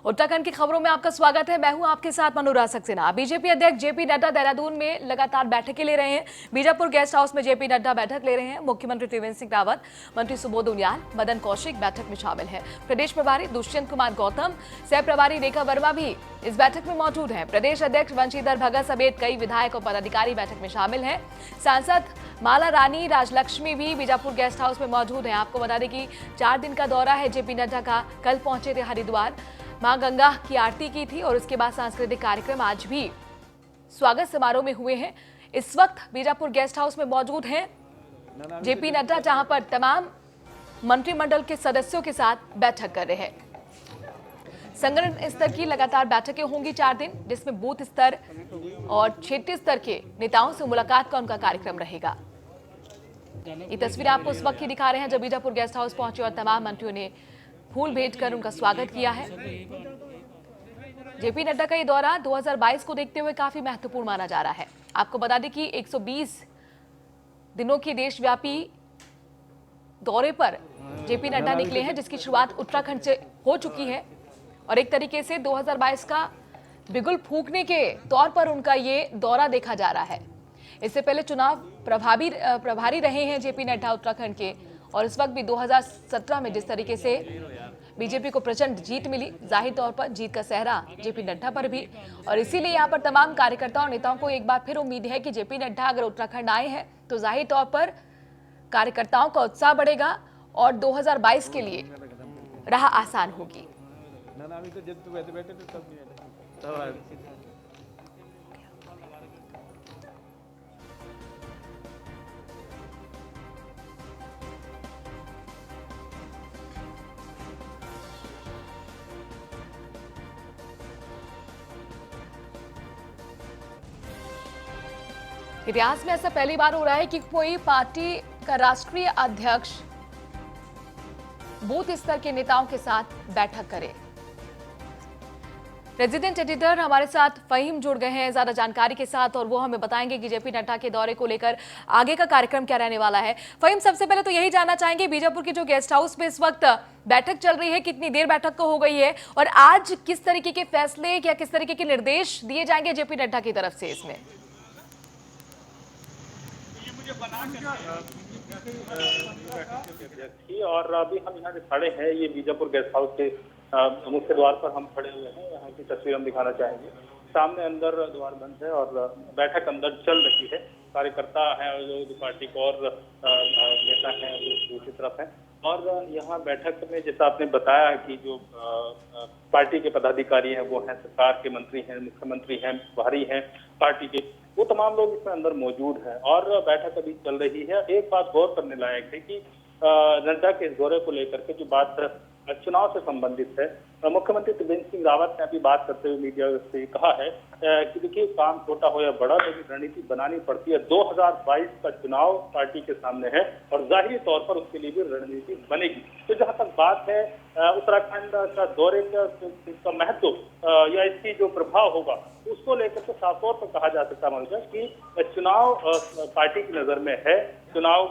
उत्तराखंड की खबरों में आपका स्वागत है। मैं हूं आपके साथ अनुराग सक्सेना। बीजेपी अध्यक्ष जेपी नड्डा देहरादून में लगातार बैठकें ले रहे हैं। बीजापुर गेस्ट हाउस में जेपी नड्डा बैठक ले रहे हैं। मुख्यमंत्री त्रिवेंद्र सिंह रावत, मंत्री सुबोध उनियाल, मदन कौशिक बैठक में शामिल है। प्रदेश प्रभारी दुष्यंत कुमार गौतम, सह प्रभारी रेखा वर्मा भी इस बैठक में मौजूद हैं। प्रदेश अध्यक्ष वंशीधर भगत समेत कई विधायक और पदाधिकारी बैठक में शामिल हैं। सांसद माला रानी राजलक्ष्मी भी बीजापुर गेस्ट हाउस में मौजूद हैं। आपको बता दें कि 4 दिन का दौरा है जेपी नड्डा का। कल पहुंचे थे हरिद्वार, मां गंगा की आरती की थी और उसके बाद सांस्कृतिक कार्यक्रम आज भी स्वागत समारोह में हुए हैं। इस वक्त बीजापुर गेस्ट हाउस में मौजूद हैं जेपी नड्डा, जहां पर तमाम मंत्रिमंडल के सदस्यों के साथ बैठक कर रहे हैं। संगठन स्तर की लगातार बैठकें होंगी 4 दिन, जिसमें बूथ स्तर और क्षेत्रीय स्तर के नेताओं से मुलाकात का उनका कार्यक्रम रहेगा। ये तस्वीर आपको उस वक्त की दिखा रहे हैं जब बीजापुर गेस्ट हाउस पहुंचे और तमाम मंत्रियों ने फूल भेंट कर उनका स्वागत किया है। जेपी नड्डा का ये दौरा 2022 को देखते हुए काफी महत्वपूर्ण माना जा रहा है। आपको बता दें कि 120 दिनों की देशव्यापी दौरे पर जेपी नड्डा निकले हैं, जिसकी शुरुआत उत्तराखंड से हो चुकी है और एक तरीके से 2022 का बिगुल फूंकने के तौर पर उनका ये दौरा देखा जा रहा है। इससे पहले चुनाव प्रभारी रहे हैं जेपी नड्डा उत्तराखंड के, और इस वक्त भी 2017 में जिस तरीके से बीजेपी को प्रचंड जीत मिली, जाहिर तौर पर जीत का सेहरा जेपी नड्डा पर भी, और इसीलिए यहाँ पर तमाम कार्यकर्ताओं और नेताओं को एक बार फिर उम्मीद है कि जेपी नड्डा अगर उत्तराखंड आए हैं तो जाहिर तौर पर कार्यकर्ताओं का उत्साह बढ़ेगा और 2022 के लिए राह आसान होगी। इतिहास में ऐसा पहली बार हो रहा है कि कोई पार्टी का राष्ट्रीय अध्यक्ष बूथ स्तर के नेताओं के साथ बैठक करे। रेजिडेंट एडिटर हमारे साथ फहीम जुड़ गए हैं ज्यादा जानकारी के साथ, और वो हमें बताएंगे कि जेपी नड्डा के दौरे को लेकर आगे का कार्यक्रम क्या रहने वाला है। फहीम, सबसे पहले तो यही जानना चाहेंगे, बीजापुर के जो गेस्ट हाउस में इस वक्त बैठक चल रही है, कितनी देर बैठक को हो गई है और आज किस तरीके के फैसले या किस तरीके के निर्देश दिए जाएंगे जेपी नड्डा की तरफ से इसमें? और अभी हम यहाँ खड़े हैं, ये बीजापुर गेस्ट हाउस के मुख्य द्वार पर हम खड़े हुए हैं। यहाँ की तस्वीर हम दिखाना चाहेंगे। सामने अंदर द्वार बंद है और बैठक अंदर चल रही है। कार्यकर्ता हैं और जो पार्टी को और नेता हैं वो दूसरी तरफ हैं। और यहाँ बैठक में जैसा आपने बताया कि जो पार्टी के पदाधिकारी हैं वो हैं, सरकार के मंत्री हैं, मुख्यमंत्री हैं, प्रभारी हैं पार्टी के, वो तमाम लोग इसमें अंदर मौजूद हैं और बैठक अभी चल रही है। एक बात गौर करने लायक है कि नड्डा के इस दौरे को लेकर के जो बात चुनाव से संबंधित है, मुख्यमंत्री त्रिवेंद्र सिंह रावत ने अभी बात करते हुए मीडिया से कहा है कि देखिए, काम छोटा हो या बड़ा, लेकिन रणनीति बनानी पड़ती है। 2022 का चुनाव पार्टी के सामने है और जाहिर तौर पर उसके लिए भी रणनीति बनेगी। तो जहां तक बात है उत्तराखंड का दौरे का महत्व या इसकी जो प्रभाव होगा उसको लेकर के साफ तौर पर कहा जा सकता है कि चुनाव पार्टी की नजर में है, चुनाव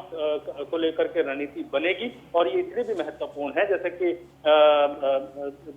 को लेकर के रणनीति बनेगी और ये इतनी भी महत्वपूर्ण है जैसे कि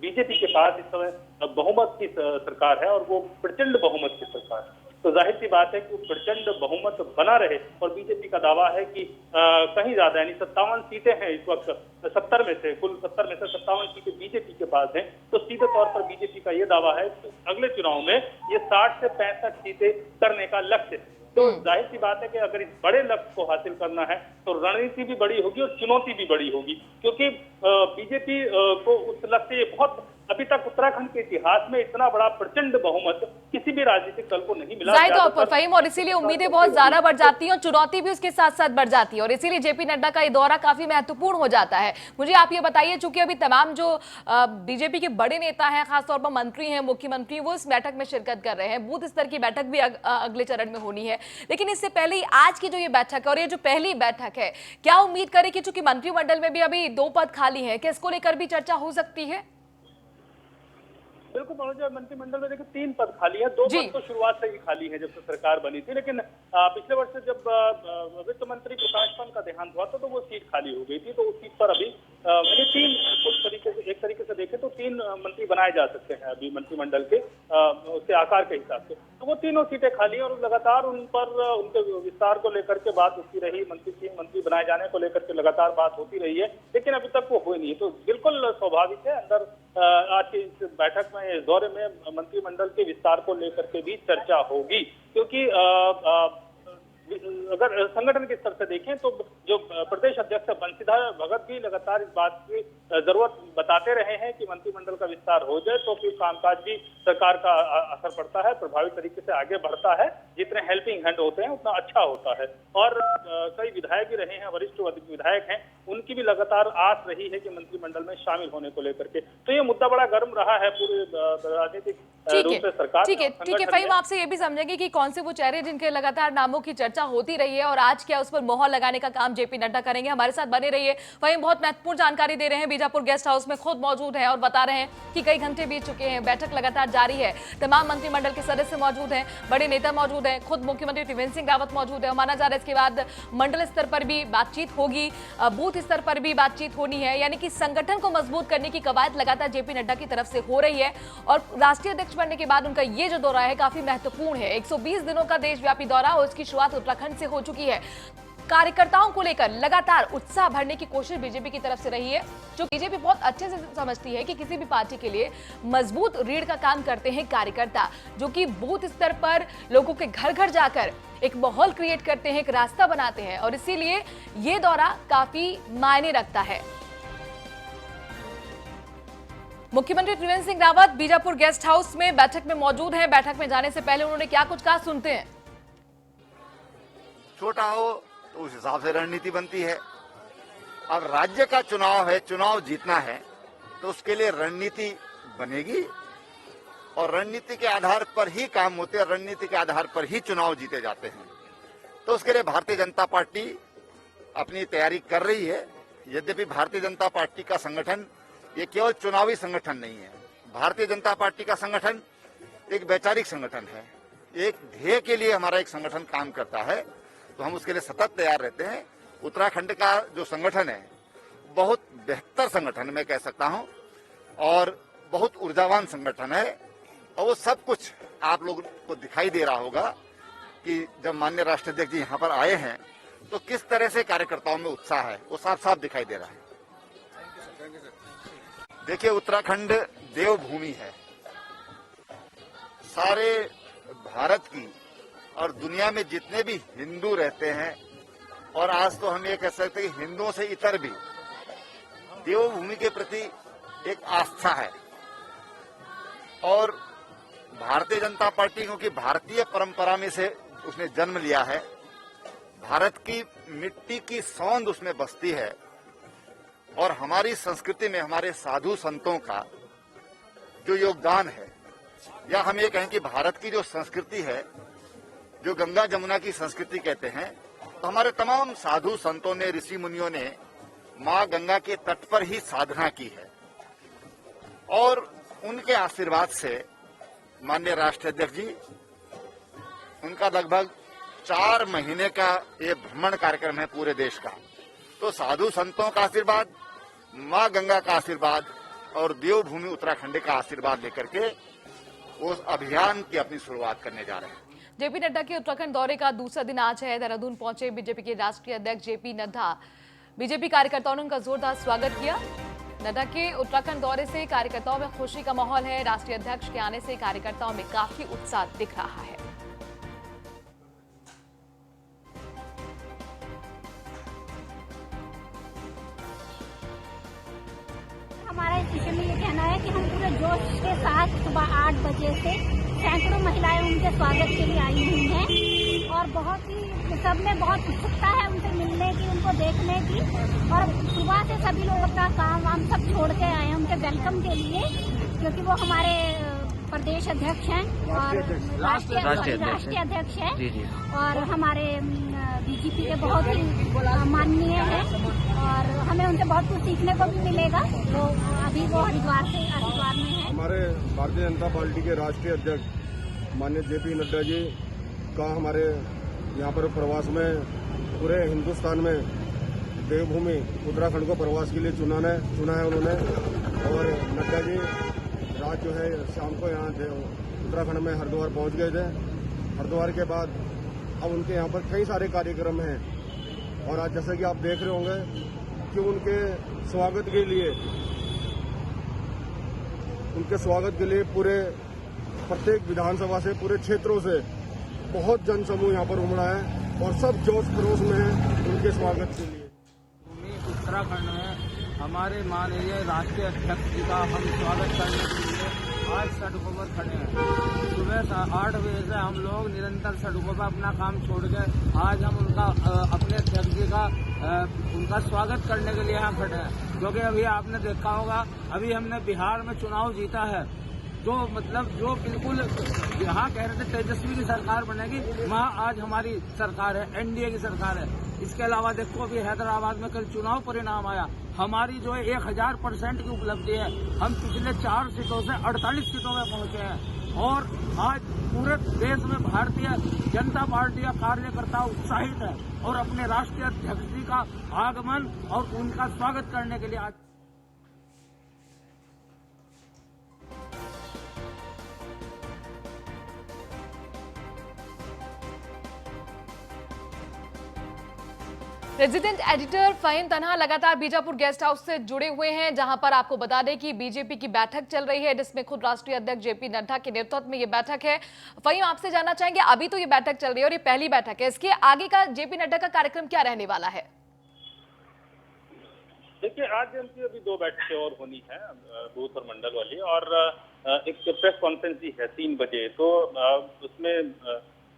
बीजेपी के पास इस समय बहुमत की सरकार है और वो प्रचंड बहुमत की सरकार है। तो जाहिर सी बात है कि प्रचंड बहुमत बना रहे और बीजेपी का दावा है कि कहीं ज्यादा यानी 57 सीटें हैं इस वक्त, 70 में से कुल 70 में से 57 सीटें बीजेपी के पास हैं। तो सीधे तौर पर बीजेपी का ये दावा है कि अगले चुनाव में ये 60 से 65 सीटें करने का लक्ष्य है। तो जाहिर सी बात है कि अगर इस बड़े लक्ष्य को हासिल करना है तो रणनीति भी बड़ी होगी और चुनौती भी बड़ी होगी, क्योंकि बीजेपी को उस लक्ष्य ये बहुत अभी तक उत्तराखंड के इतिहास में इतना बड़ा प्रचंड बहुमत किसी भी राजनीतिक दल को नहीं मिला जाहिर तौर पर फहीम, और इसीलिए उम्मीदें बहुत ज्यादा बढ़ जाती हैं और चुनौती भी उसके साथ साथ बढ़ जाती है, और इसीलिए जेपी नड्डा का ये दौरा काफी महत्वपूर्ण हो जाता है। मुझे आप ये बताइए, चूंकि अभी तमाम जो बीजेपी के बड़े नेता हैं, खासतौर पर मंत्री हैं, मुख्यमंत्री, वो इस बैठक में शिरकत कर रहे हैं, बूथ स्तर की बैठक भी अगले चरण में होनी है, लेकिन इससे पहले आज की जो ये बैठक है और ये जो पहली बैठक है, क्या उम्मीद करें कि चूंकि मंत्रिमंडल में भी अभी 2 पद खाली है, क्या इसको लेकर भी चर्चा हो सकती है? बिल्कुल मनोज, मंत्रिमंडल में देखिए 3 पद खाली है, 2 पद तो शुरुआत से ही खाली है जब से सरकार बनी थी, लेकिन पिछले वर्ष जब वित्त मंत्री प्रकाश पंत का देहांत हुआ था तो वो सीट खाली हो गई थी, तो उस सीट पर अभी एक तरीके से देखें तो 3 मंत्री बनाए जा सकते हैं अभी मंत्रिमंडल के उसके आकार के हिसाब से। तो वो तीनों सीटें खाली हैं और लगातार उन पर उनके विस्तार को लेकर के बात होती रही, 3 मंत्री बनाए जाने को लेकर के लगातार बात होती रही है, लेकिन अभी तक वो हुई नहीं है। तो बिल्कुल स्वाभाविक है अंदर आज की इस बैठक में, इस दौरे में मंत्रिमंडल के विस्तार को लेकर के भी चर्चा होगी, क्योंकि अगर संगठन के स्तर से देखें तो जो प्रदेश अध्यक्ष बंशीधर भगत भी लगातार इस बात की जरूरत बताते रहे हैं कि मंत्रिमंडल का विस्तार हो जाए तो फिर कामकाज भी सरकार का असर पड़ता है, प्रभावी तरीके से आगे बढ़ता है, जितने हेल्पिंग हैंड होते हैं उतना अच्छा होता है। और कई विधायक भी रहे हैं, वरिष्ठ विधायक हैं, उनकी भी लगातार आस रही है कि मंत्रिमंडल में शामिल होने को लेकर के। तो ये मुद्दा बड़ा गर्म रहा है पूरे राजनीतिक रूप से सरकार। ठीक है फहीम, आपसे ये भी समझेंगे कि कौन से वो चेहरे जिनके लगातार नामों की चर्चा होती रही है और आज क्या उस पर मोहर लगाने का काम जेपी नड्डा करेंगे। हमारे साथ बने रहिए। फहीम बहुत महत्वपूर्ण जानकारी दे रहे हैं, बीजापुर गेस्ट हाउस में खुद मौजूद है और बता रहे हैं कि कई घंटे बीत चुके हैं, बैठक लगातार जारी है, तमाम मंत्रिमंडल के सदस्य मौजूद हैं, बड़े नेता मौजूद हैं, खुद मुख्यमंत्री त्रिवेंद्र सिंह रावत मौजूद है। माना जा रहा है इसके बाद मंडल स्तर पर भी बातचीत होगी, बूथ स्तर पर भी बातचीत होनी है, यानी कि संगठन को मजबूत करने की कवायद लगातार जेपी नड्डा की तरफ से हो रही है। और राष्ट्रीय अध्यक्ष बनने के बाद उनका ये जो दौरा है काफी महत्वपूर्ण है। 120 दिनों का देशव्यापी दौरा और इसकी शुरुआत उत्तराखंड से हो चुकी है। कार्यकर्ताओं को लेकर लगातार उत्साह भरने की कोशिश बीजेपी की तरफ से रही है, जो बीजेपी बहुत अच्छे से समझती है कि किसी भी पार्टी के लिए मजबूत रीढ़ का काम करते हैं कार्यकर्ता, जो कि बूथ स्तर पर लोगों के घर घर जाकर एक माहौल क्रिएट करते हैं, एक रास्ता बनाते हैं, और इसीलिए ये दौरा काफी मायने रखता है। मुख्यमंत्री त्रिवेंद्र सिंह रावत बीजापुर गेस्ट हाउस में बैठक में मौजूद हैं। बैठक में जाने से पहले उन्होंने क्या कुछ कहा, सुनते हैं। छोटा हो तो उस हिसाब से रणनीति बनती है। अब राज्य का चुनाव है, चुनाव जीतना है, तो उसके लिए रणनीति बनेगी और रणनीति के आधार पर ही काम होते हैं, रणनीति के आधार पर ही चुनाव जीते जाते हैं। तो उसके लिए भारतीय जनता पार्टी अपनी तैयारी कर रही है। यद्यपि भारतीय जनता पार्टी का संगठन ये केवल चुनावी संगठन नहीं है, भारतीय जनता पार्टी का संगठन एक वैचारिक संगठन है, एक ध्येय के लिए हमारा एक संगठन काम करता है, तो हम उसके लिए सतत तैयार रहते हैं। उत्तराखंड का जो संगठन है बहुत बेहतर संगठन मैं कह सकता हूं और बहुत ऊर्जावान संगठन है, और वो सब कुछ आप लोगों को दिखाई दे रहा होगा कि जब माननीय राष्ट्रीय अध्यक्ष जी यहाँ पर आए हैं तो किस तरह से कार्यकर्ताओं में उत्साह है, वो साफ साफ दिखाई दे रहा है। देखिए, उत्तराखंड देवभूमि है, सारे भारत की और दुनिया में जितने भी हिंदू रहते हैं, और आज तो हम ये कह सकते हैं कि हिंदुओं से इतर भी देवभूमि के प्रति एक आस्था है। और भारतीय जनता पार्टी क्योंकि भारतीय परंपरा में से उसने जन्म लिया है, भारत की मिट्टी की सौंध उसमें बसती है, और हमारी संस्कृति में हमारे साधु संतों का जो योगदान है, या हम ये कहें कि भारत की जो संस्कृति है, जो गंगा जमुना की संस्कृति कहते हैं, तो हमारे तमाम साधु संतों ने, ऋषि मुनियों ने मां गंगा के तट पर ही साधना की है, और उनके आशीर्वाद से माननीय राष्ट्रीय अध्यक्ष जी, उनका लगभग 4 महीने का ये भ्रमण कार्यक्रम है पूरे देश का, तो साधु संतों का आशीर्वाद, मां गंगा का आशीर्वाद और देवभूमि उत्तराखंड का आशीर्वाद लेकर के उस अभियान की अपनी शुरुआत करने जा रहे हैं। जेपी नड्डा के उत्तराखंड दौरे का दूसरा दिन आज है। देहरादून पहुंचे बीजेपी के राष्ट्रीय अध्यक्ष जेपी नड्डा। बीजेपी कार्यकर्ताओं ने उनका जोरदार स्वागत किया। नड्डा के उत्तराखंड दौरे से कार्यकर्ताओं में खुशी का माहौल है। राष्ट्रीय अध्यक्ष के आने से कार्यकर्ताओं में काफी उत्साह दिख रहा है। हमारा इस विषय में ये कहना है कि हम पूरे जोश के साथ सुबह 8 बजे से सैकड़ों महिलाएं उनके स्वागत के लिए आई हुई हैं, और बहुत ही सब में बहुत उत्सुकता है उनसे मिलने की, उनको देखने की, और सुबह से सभी लोग अपना काम वाम सब छोड़ के आए हैं उनके वेलकम के लिए, क्योंकि वो हमारे प्रदेश अध्यक्ष हैं और राष्ट्रीय अध्यक्ष हैं, और हमारे बीजेपी के बहुत ही माननीय हैं, और हमें उनसे बहुत कुछ सीखने को भी मिलेगा। तो अभी वो हरिद्वार से हरिद्वार में है। हमारे भारतीय जनता पार्टी के राष्ट्रीय अध्यक्ष माननीय जेपी नड्डा जी का हमारे यहाँ पर प्रवास में पूरे हिंदुस्तान में देवभूमि उत्तराखंड को प्रवास के लिए चुना है उन्होंने। और नड्डा जी रात जो है शाम को यहाँ उत्तराखंड में हरिद्वार पहुँच गए थे। हरिद्वार के बाद अब उनके यहाँ पर कई सारे कार्यक्रम हैं और आज जैसे कि आप देख रहे होंगे कि उनके स्वागत के लिए पूरे प्रत्येक विधानसभा से पूरे क्षेत्रों से बहुत जनसमूह यहाँ पर उमड़ा है और सब जोश खरोश में है उनके स्वागत के लिए। उत्तराखंड में हमारे माननीय राष्ट्रीय अध्यक्ष जी का हम स्वागत करने के लिए आज सड़कों पर खड़े हैं। सुबह 8 बजे से हम लोग निरंतर सड़कों पर अपना काम छोड़ के आज हम उनका अपने अध्यक्ष जी का उनका स्वागत करने के लिए यहाँ खड़े हैं। क्योंकि अभी आपने देखा होगा, अभी हमने बिहार में चुनाव जीता है, जो बिल्कुल यहाँ कह रहे थे तेजस्वी की सरकार बनेगी, वहाँ आज हमारी सरकार है, एनडीए की सरकार है। इसके अलावा देखो अभी हैदराबाद में कल चुनाव परिणाम आया, हमारी जो है 1000% की उपलब्धि है। हम पिछले 4 सीटों से 48 सीटों में पहुंचे हैं और आज पूरे देश में भारतीय जनता पार्टी का कार्यकर्ता उत्साहित है और अपने राष्ट्रीय अध्यक्ष जी का आगमन और उनका स्वागत करने के लिए आज रेजिडेंट एडिटर फहीम तन्हा लगातार बीजापुर गेस्ट हाउस से जुड़े हुए हैं, जहां पर आपको बता दें कि बीजेपी की बैठक चल रही है, जिसमें खुद राष्ट्रीय अध्यक्ष जेपी नड्डा के नेतृत्व में ये बैठक है। फहीम, आपसे जानना चाहेंगे, अभी तो ये बैठक चल रही है और ये पहली बैठक है, इसके आगे का जेपी नड्डा का कार्यक्रम क्या रहने वाला है? देखिए, आज उनकी अभी 2 बैठकें और होनी है, बूथ और मंडल वाली, और एक प्रेस कॉन्फ्रेंस भी है 3 बजे। तो उसमें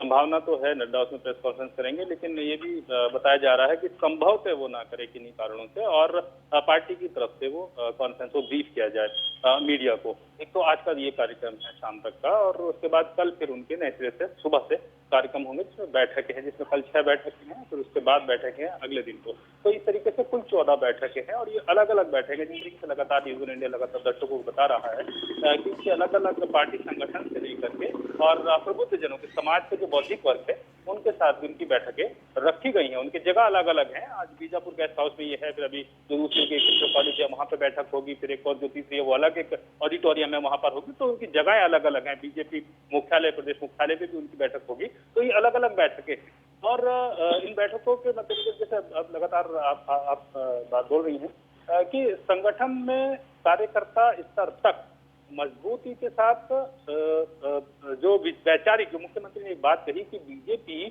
संभावना तो है नड्डा उसमें प्रेस कॉन्फ्रेंस करेंगे, लेकिन ये भी बताया जा रहा है कि संभव से वो ना करे किन्हीं कारणों से, और पार्टी की तरफ से वो कॉन्फ्रेंस को ब्रीफ किया जाए मीडिया को। एक तो आज का ये कार्यक्रम है शाम तक का, और उसके बाद कल फिर उनके नए सिरे से सुबह से कार्यक्रम होंगे, जिसमें बैठकें हैं, जिसमें कल 6 बैठकें हैं, फिर उसके बाद बैठकें हैं अगले दिन को। तो इस तरीके से कुल 14 बैठकें हैं, और ये अलग अलग बैठकें जिस तरीके से लगातार न्यूज़ इंडिया लगातार दर्शकों को बता रहा है कि इसके अलग अलग पार्टी संगठन से लेकर के और प्रबुद्ध जनों के, समाज के जो बौद्धिक वर्ग है, उनके साथ भी उनकी बैठकें रखी गई हैं। उनकी जगह अलग अलग हैं। आज बीजापुर गेस्ट हाउस में ये है, फिर अभी जो दूसरी जो कॉलेज है वहाँ पे बैठक होगी, फिर एक और जो तीसरी है वो अलग एक ऑडिटोरियम है वहाँ पर होगी। तो उनकी जगहें अलग अलग हैं। बीजेपी मुख्यालय, प्रदेश मुख्यालय पे भी उनकी बैठक होगी। तो ये अलग अलग बैठकें हैं, और इन बैठकों के मतलब जैसे अब लगातार आप बात बोल रही हैं कि संगठन में कार्यकर्ता स्तर तक मजबूती के साथ जो वैचारिक, जो मुख्यमंत्री ने एक बात कही कि बीजेपी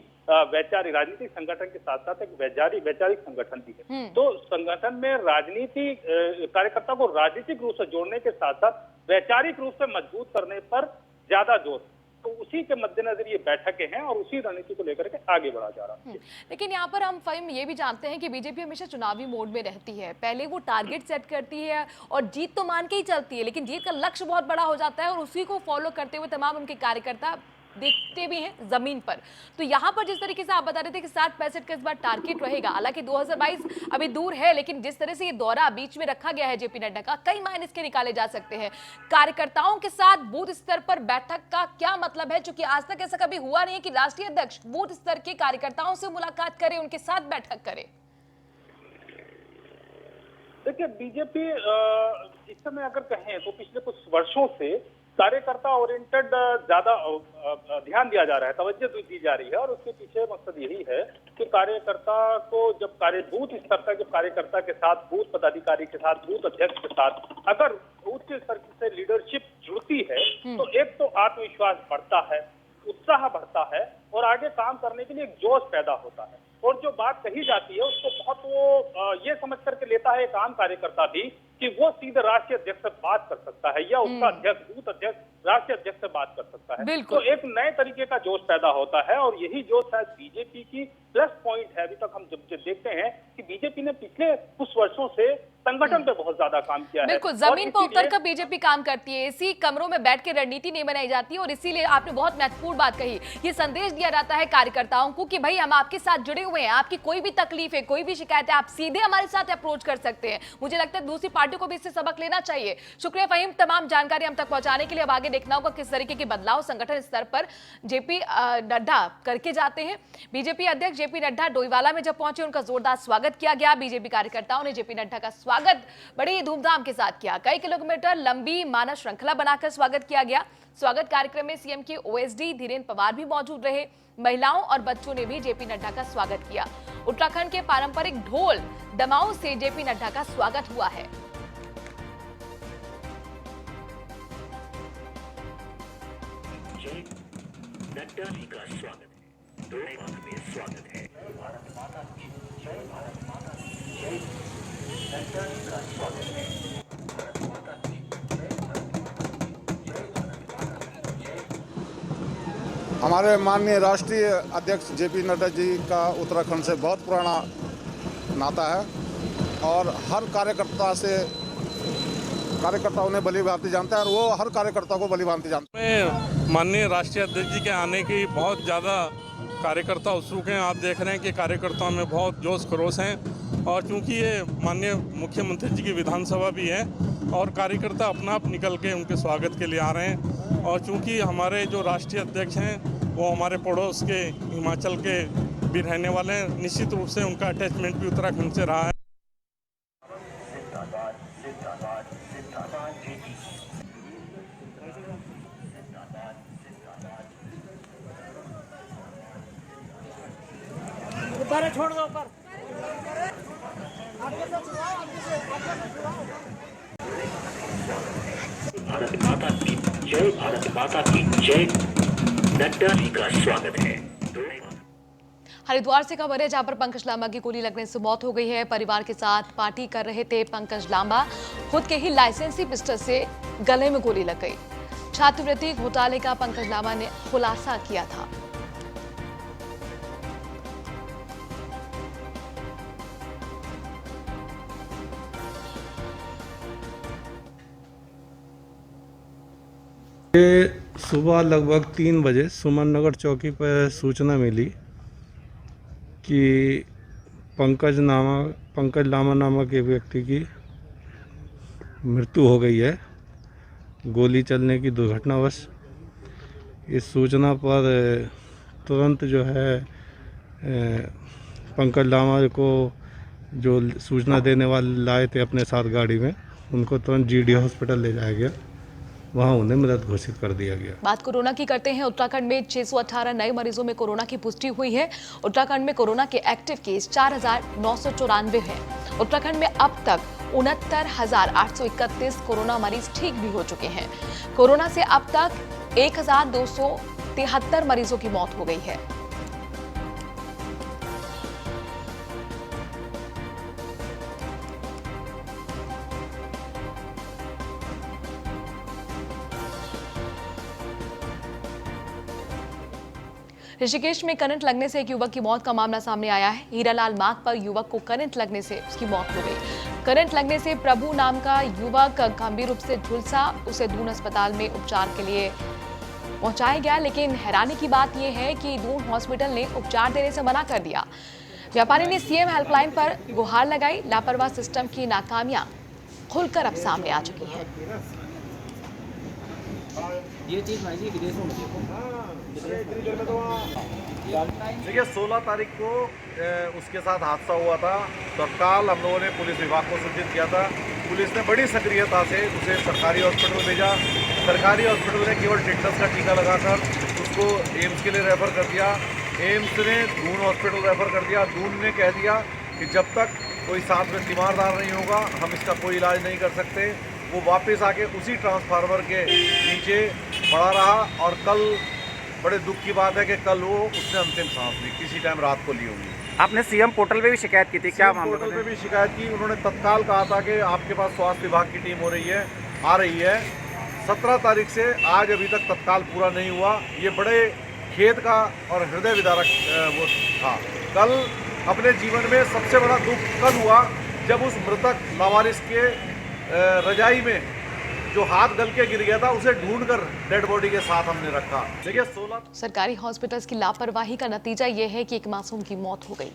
वैचारिक राजनीतिक संगठन के साथ साथ एक वैचारिक संगठन भी है। तो संगठन में राजनीति कार्यकर्ता को राजनीतिक रूप से जोड़ने के साथ साथ वैचारिक रूप से मजबूत करने पर ज्यादा जोर, तो उसी के मद्देनजर ये बैठकें हैं और उसी रणनीति को लेकर के आगे बढ़ा जा रहा है। लेकिन यहाँ पर हम फहीम ये भी जानते हैं कि बीजेपी हमेशा चुनावी मोड में रहती है। पहले वो टारगेट सेट करती है और जीत तो मान के ही चलती है, लेकिन जीत का लक्ष्य बहुत बड़ा हो जाता है और उसी को फॉलो करते हुए तमाम उनके कार्यकर्ता देखते भी हैं जमीन पर। तो यहाँ पर जिस तरीके से आप बता रहे थे कि 60-65 का इस बार टारगेट रहेगा, हालांकि 2022 अभी दूर है, लेकिन जिस तरह से ये दौरा बीच में रखा गया है जेपी नड्डा का, कई मायने इसके निकाले जा सकते हैं। कार्यकर्ताओं के साथ बूथ स्तर पर बैठक का क्या मतलब है, क्योंकि आज तक ऐसा कभी हुआ नहीं है कि राष्ट्रीय अध्यक्ष बूथ स्तर के कार्यकर्ताओं से मुलाकात करे, उनके साथ बैठक करे। देखिए, बीजेपी इस समय अगर कहें तो पिछले कुछ वर्षों से कार्यकर्ता ओरिएंटेड ज्यादा ध्यान दिया जा रहा है, तवज्जो दी जा रही है, और उसके पीछे मकसद यही है कि कार्यकर्ता को जब बूथ स्तर तक जब कार्यकर्ता के साथ, बूथ पदाधिकारी के साथ, बूथ अध्यक्ष के साथ अगर उच्च स्तर से लीडरशिप जुड़ती है तो एक तो आत्मविश्वास बढ़ता है, उत्साह बढ़ता है, और आगे काम करने के लिए एक जोश पैदा होता है। और जो बात कही जाती है उसको बहुत वो ये समझ करके लेता है एक आम कार्यकर्ता भी कि वो सीधे राष्ट्रीय अध्यक्ष से बात कर सकता है, या उसका अध्यक्ष, बूथ अध्यक्ष राष्ट्रीय अध्यक्ष से बात कर सकता है। तो एक नए तरीके का जोश पैदा होता है, और यही जोश शायद बीजेपी की प्लस पॉइंट है। अभी तक हम जब देखते हैं कि बीजेपी ने पिछले कुछ वर्षों से संगठन पे बहुत ज्यादा काम किया है। बिल्कुल, जमीन पर उतर कर बीजेपी काम करती है, इसी कमरों में बैठ के रणनीति नहीं बनाई जाती है। और इसीलिए आपने बहुत महत्वपूर्ण बात कही, ये संदेश दिया जाता है कार्यकर्ताओं को कि भाई हम आपके साथ जुड़े हुए हैं, आपकी कोई भी तकलीफ है, कोई भी शिकायत है, आप सीधे हमारे साथ अप्रोच कर सकते हैं। मुझे लगता है दूसरी पार्टी को भी इससे सबक लेना चाहिए। शुक्रिया फहीम, तमाम जानकारी हम तक पहुंचाने के लिए। अब आगे देखना होगा किस तरीके के बदलाव संगठन स्तर पर जेपी नड्डा करके जाते हैं। बीजेपी अध्यक्ष जेपी नड्डा डोईवाला में जब पहुंचे, उनका जोरदार स्वागत किया गया। बीजेपी कार्यकर्ताओं ने जेपी नड्डा का स्वागत बड़ी धूमधाम के साथ किया। कई किलोमीटर लंबी मानव श्रृंखला बनाकर स्वागत किया गया। स्वागत कार्यक्रम में सीएम के ओएसडी धीरेन्द्र पवार भी मौजूद रहे। महिलाओं और बच्चों ने भी जेपी नड्डा का स्वागत किया। उत्तराखंड के पारंपरिक ढोल दमाओं से जेपी नड्डा का स्वागत हुआ है। नड्डा जी का स्वागत है, डोईवाला में स्वागत है। भारत माता की जय, भारत माता की जय। नड्डा जी का स्वागत है, भारत माता की जय, भारत माता की जय, भारत माता की जय। हमारे माननीय राष्ट्रीय अध्यक्ष जेपी नड्डा जी का उत्तराखंड से बहुत पुराना नाता है और हर कार्यकर्ता उन्हें भली भांति जानता है और वो हर कार्यकर्ता को भली भांति जानता है। माननीय राष्ट्रीय अध्यक्ष जी के आने की बहुत ज़्यादा कार्यकर्ता उत्सुक हैं। आप देख रहे हैं कि कार्यकर्ताओं में बहुत जोश खरोश हैं और चूंकि ये माननीय मुख्यमंत्री जी की विधानसभा भी है और कार्यकर्ता अपना आप निकल के उनके स्वागत के लिए आ रहे हैं। और चूंकि हमारे जो राष्ट्रीय अध्यक्ष हैं वो हमारे पड़ोस के हिमाचल के भी रहने वाले हैं, निश्चित रूप से उनका अटैचमेंट भी उत्तराखंड से रहा है। छोड़ दो ऊपर। भारत माता की जय, भारत माता की जय। नड्डा जी का स्वागत है। हरिद्वार से खबर है, जहां पर पंकज लांबा की गोली लगने से मौत हो गई है। परिवार के साथ पार्टी कर रहे थे पंकज लांबा, खुद के ही लाइसेंसी पिस्टल से गले में गोली लग गई। छात्रवृत्ति घोटाले का पंकज लांबा ने खुलासा किया था। सुबह लगभग 3 बजे सुमन नगर चौकी पर सूचना मिली कि पंकज लांबा नामक एक व्यक्ति की मृत्यु हो गई है गोली चलने की दुर्घटनावश। इस सूचना पर तुरंत जो है पंकज लांबा को जो सूचना देने वाले लाए थे अपने साथ गाड़ी में, उनको तुरंत जीडी हॉस्पिटल ले जाया गया, वहां उन्हें मृत घोषित कर दिया गया। बात कोरोना की करते हैं। उत्तराखंड में 618 नए मरीजों में कोरोना की पुष्टि हुई है। उत्तराखंड में कोरोना के एक्टिव केस 4994 हैं। उत्तराखंड में अब तक 69,831 कोरोना मरीज ठीक भी हो चुके हैं। कोरोना से अब तक 1,273 मरीजों की मौत हो गई है। ऋषिकेश में करंट लगने से एक युवक की मौत का मामला सामने आया है। हीरालाल मार्ग पर युवक को करंट लगने से उसकी मौत हो गई। करंट लगने से प्रभु नाम का युवक गंभीर रूप से झुलसा, उसे दून अस्पताल में उपचार के लिए पहुंचाया गया। लेकिन हैरानी की बात यह है कि दून हॉस्पिटल ने उपचार देने से मना कर दिया। व्यापारी ने सीएम हेल्पलाइन पर गुहार लगाई। लापरवाह सिस्टम की नाकामियां खुलकर अब सामने आ चुकी हैं। ये चीज भाई जी विदेशों में देखिए 16 तारीख को उसके साथ हादसा हुआ था। तत्काल हम लोगों ने पुलिस विभाग को सूचित किया था। पुलिस ने बड़ी सक्रियता से उसे सरकारी हॉस्पिटल भेजा। सरकारी हॉस्पिटल ने केवल टेटनस का टीका लगाकर उसको एम्स के लिए रेफर कर दिया। एम्स ने दून हॉस्पिटल रेफर कर दिया। दून ने कह दिया कि जब तक कोई साथ में तीमारदार नहीं होगा हम इसका कोई इलाज नहीं कर सकते। वो वापस आके उसी ट्रांसफार्मर के नीचे पड़ा रहा और कल बड़े दुख की बात है कि कल वो उसने अंतिम सांस ली, किसी टाइम रात को ली होगी। आपने सीएम पोर्टल पे भी शिकायत की थी, क्या मामला? पोर्टल पे भी शिकायत की। उन्होंने तत्काल कहा था कि आपके पास स्वास्थ्य विभाग की टीम आ रही है। 17 तारीख से आज अभी तक तत्काल पूरा नहीं हुआ। ये बड़े खेद का और हृदय विदारक वो था। कल अपने जीवन में सबसे बड़ा दुख कल हुआ जब उस मृतक लावारिस के रजाई में जो हाथ गल के गिर गया था उसे ढूंढकर डेड बॉडी के साथ हमने रखा। देखिए 16 सरकारी हॉस्पिटल्स की लापरवाही का नतीजा ये है कि एक मासूम की मौत हो गई।